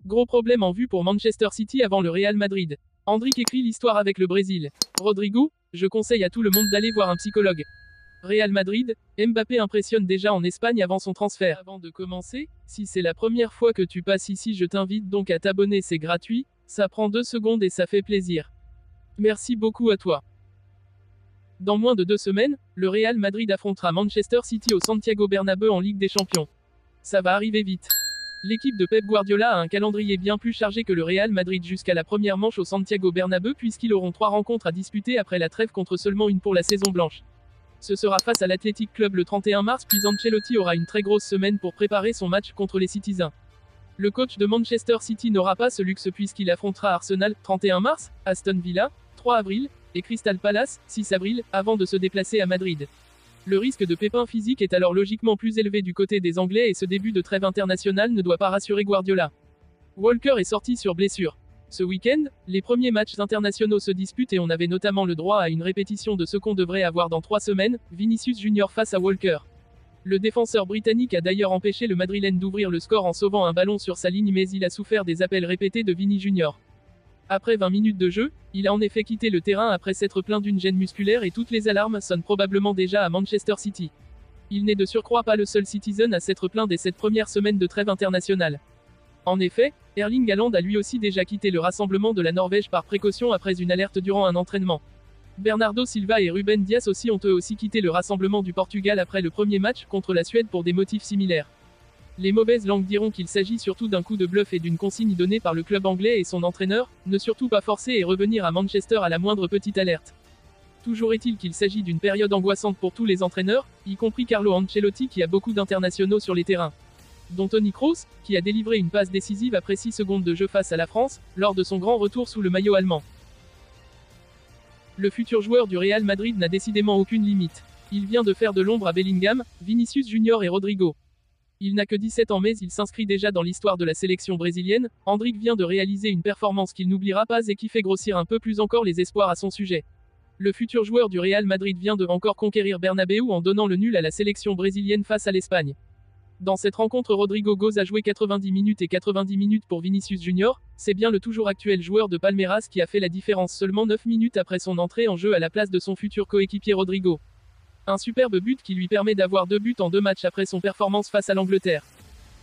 Gros problème en vue pour Manchester City avant le Real Madrid. Endrick écrit l'histoire avec le Brésil. Rodrigo, je conseille à tout le monde d'aller voir un psychologue. Real Madrid, Mbappé impressionne déjà en Espagne avant son transfert. Avant de commencer, si c'est la première fois que tu passes ici, je t'invite donc à t'abonner, c'est gratuit, ça prend 2 secondes et ça fait plaisir. Merci beaucoup à toi. Dans moins de 2 semaines, le Real Madrid affrontera Manchester City au Santiago Bernabéu en Ligue des Champions. Ça va arriver vite. L'équipe de Pep Guardiola a un calendrier bien plus chargé que le Real Madrid jusqu'à la première manche au Santiago Bernabéu puisqu'ils auront 3 rencontres à disputer après la trêve contre seulement une pour la saison blanche. Ce sera face à l'Athletic Club le 31 mars puis Ancelotti aura une très grosse semaine pour préparer son match contre les Citizens. Le coach de Manchester City n'aura pas ce luxe puisqu'il affrontera Arsenal 31 mars, Aston Villa 3 avril et Crystal Palace 6 avril avant de se déplacer à Madrid. Le risque de pépin physique est alors logiquement plus élevé du côté des Anglais et ce début de trêve internationale ne doit pas rassurer Guardiola. Walker est sorti sur blessure. Ce week-end, les premiers matchs internationaux se disputent et on avait notamment le droit à une répétition de ce qu'on devrait avoir dans 3 semaines, Vinicius Junior face à Walker. Le défenseur britannique a d'ailleurs empêché le Madrilène d'ouvrir le score en sauvant un ballon sur sa ligne mais il a souffert des appels répétés de Vini Junior. Après 20 minutes de jeu, il a en effet quitté le terrain après s'être plaint d'une gêne musculaire et toutes les alarmes sonnent probablement déjà à Manchester City. Il n'est de surcroît pas le seul Citizen à s'être plaint dès cette première semaine de trêve internationale. En effet, Erling Haaland a lui aussi déjà quitté le rassemblement de la Norvège par précaution après une alerte durant un entraînement. Bernardo Silva et Ruben Dias aussi ont eux aussi quitté le rassemblement du Portugal après le premier match contre la Suède pour des motifs similaires. Les mauvaises langues diront qu'il s'agit surtout d'un coup de bluff et d'une consigne donnée par le club anglais et son entraîneur, ne surtout pas forcer et revenir à Manchester à la moindre petite alerte. Toujours est-il qu'il s'agit d'une période angoissante pour tous les entraîneurs, y compris Carlo Ancelotti qui a beaucoup d'internationaux sur les terrains. Dont Toni Kroos, qui a délivré une passe décisive après 6 secondes de jeu face à la France, lors de son grand retour sous le maillot allemand. Le futur joueur du Real Madrid n'a décidément aucune limite. Il vient de faire de l'ombre à Bellingham, Vinicius Junior et Rodrigo. Il n'a que 17 ans mais il s'inscrit déjà dans l'histoire de la sélection brésilienne. Endrick vient de réaliser une performance qu'il n'oubliera pas et qui fait grossir un peu plus encore les espoirs à son sujet. Le futur joueur du Real Madrid vient de encore conquérir Bernabéu en donnant le nul à la sélection brésilienne face à l'Espagne. Dans cette rencontre, Rodrigo Goes a joué 90 minutes et 90 minutes pour Vinicius Junior, c'est bien le toujours actuel joueur de Palmeiras qui a fait la différence seulement 9 minutes après son entrée en jeu à la place de son futur coéquipier Rodrigo. Un superbe but qui lui permet d'avoir 2 buts en 2 matchs après son performance face à l'Angleterre.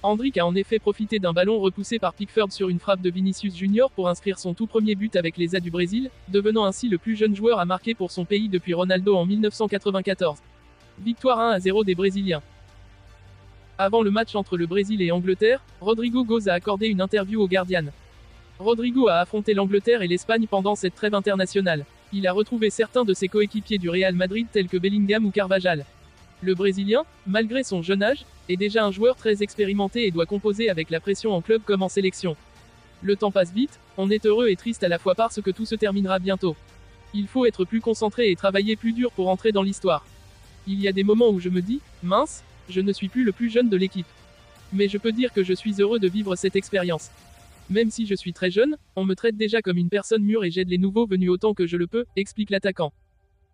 Endrick a en effet profité d'un ballon repoussé par Pickford sur une frappe de Vinicius Junior pour inscrire son tout premier but avec les A du Brésil, devenant ainsi le plus jeune joueur à marquer pour son pays depuis Ronaldo en 1994. Victoire 1-0 des Brésiliens. Avant le match entre le Brésil et Angleterre, Rodrigo Goes a accordé une interview au Guardian. Rodrigo a affronté l'Angleterre et l'Espagne pendant cette trêve internationale. Il a retrouvé certains de ses coéquipiers du Real Madrid tels que Bellingham ou Carvajal. Le Brésilien, malgré son jeune âge, est déjà un joueur très expérimenté et doit composer avec la pression en club comme en sélection. Le temps passe vite, on est heureux et triste à la fois parce que tout se terminera bientôt. Il faut être plus concentré et travailler plus dur pour entrer dans l'histoire. Il y a des moments où je me dis, mince, je ne suis plus le plus jeune de l'équipe. Mais je peux dire que je suis heureux de vivre cette expérience. Même si je suis très jeune, on me traite déjà comme une personne mûre et j'aide les nouveaux venus autant que je le peux, explique l'attaquant.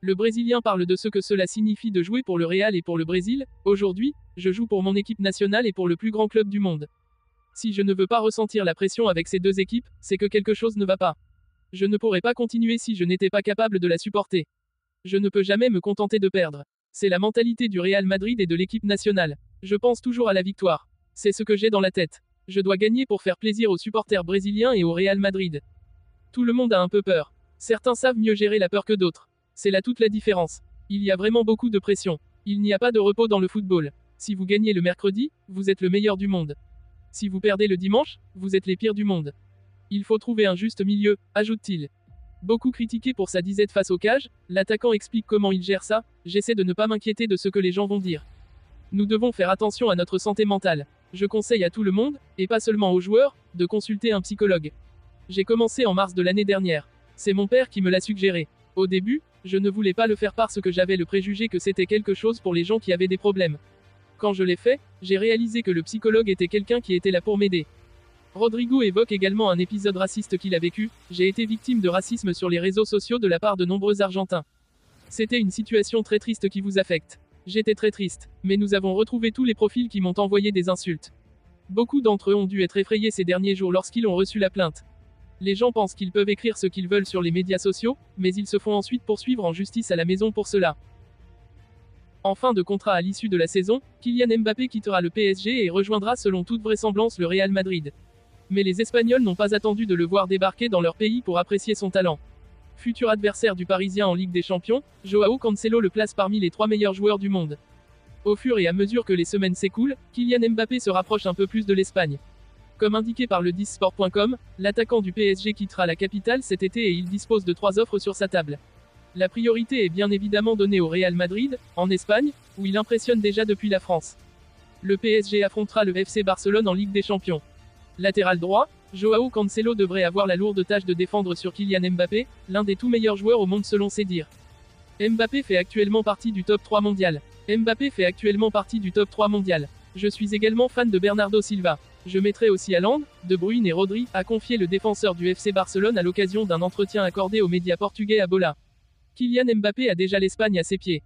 Le Brésilien parle de ce que cela signifie de jouer pour le Real et pour le Brésil. Aujourd'hui, je joue pour mon équipe nationale et pour le plus grand club du monde. Si je ne veux pas ressentir la pression avec ces 2 équipes, c'est que quelque chose ne va pas. Je ne pourrais pas continuer si je n'étais pas capable de la supporter. Je ne peux jamais me contenter de perdre. C'est la mentalité du Real Madrid et de l'équipe nationale. Je pense toujours à la victoire. C'est ce que j'ai dans la tête. Je dois gagner pour faire plaisir aux supporters brésiliens et au Real Madrid. Tout le monde a un peu peur. Certains savent mieux gérer la peur que d'autres. C'est là toute la différence. Il y a vraiment beaucoup de pression. Il n'y a pas de repos dans le football. Si vous gagnez le mercredi, vous êtes le meilleur du monde. Si vous perdez le dimanche, vous êtes les pires du monde. Il faut trouver un juste milieu, ajoute-t-il. Beaucoup critiqué pour sa disette face au cage, l'attaquant explique comment il gère ça. J'essaie de ne pas m'inquiéter de ce que les gens vont dire. Nous devons faire attention à notre santé mentale. Je conseille à tout le monde, et pas seulement aux joueurs, de consulter un psychologue. J'ai commencé en mars de l'année dernière. C'est mon père qui me l'a suggéré. Au début, je ne voulais pas le faire parce que j'avais le préjugé que c'était quelque chose pour les gens qui avaient des problèmes. Quand je l'ai fait, j'ai réalisé que le psychologue était quelqu'un qui était là pour m'aider. Rodrigo évoque également un épisode raciste qu'il a vécu. J'ai été victime de racisme sur les réseaux sociaux de la part de nombreux Argentins. C'était une situation très triste qui vous affecte. J'étais très triste, mais nous avons retrouvé tous les profils qui m'ont envoyé des insultes. Beaucoup d'entre eux ont dû être effrayés ces derniers jours lorsqu'ils ont reçu la plainte. Les gens pensent qu'ils peuvent écrire ce qu'ils veulent sur les médias sociaux, mais ils se font ensuite poursuivre en justice à la maison pour cela. En fin de contrat à l'issue de la saison, Kylian Mbappé quittera le PSG et rejoindra selon toute vraisemblance le Real Madrid. Mais les Espagnols n'ont pas attendu de le voir débarquer dans leur pays pour apprécier son talent. Futur adversaire du Parisien en Ligue des Champions, Joao Cancelo le place parmi les 3 meilleurs joueurs du monde. Au fur et à mesure que les semaines s'écoulent, Kylian Mbappé se rapproche un peu plus de l'Espagne. Comme indiqué par le 10sport.com, l'attaquant du PSG quittera la capitale cet été et il dispose de 3 offres sur sa table. La priorité est bien évidemment donnée au Real Madrid, en Espagne, où il impressionne déjà depuis la France. Le PSG affrontera le FC Barcelone en Ligue des Champions. Latéral droit, Joao Cancelo devrait avoir la lourde tâche de défendre sur Kylian Mbappé, l'un des tout meilleurs joueurs au monde selon ses dires. Mbappé fait actuellement partie du top 3 mondial. Je suis également fan de Bernardo Silva. Je mettrai aussi Haaland, De Bruyne et Rodri, a confié le défenseur du FC Barcelone à l'occasion d'un entretien accordé aux médias portugais à Bola. Kylian Mbappé a déjà l'Espagne à ses pieds.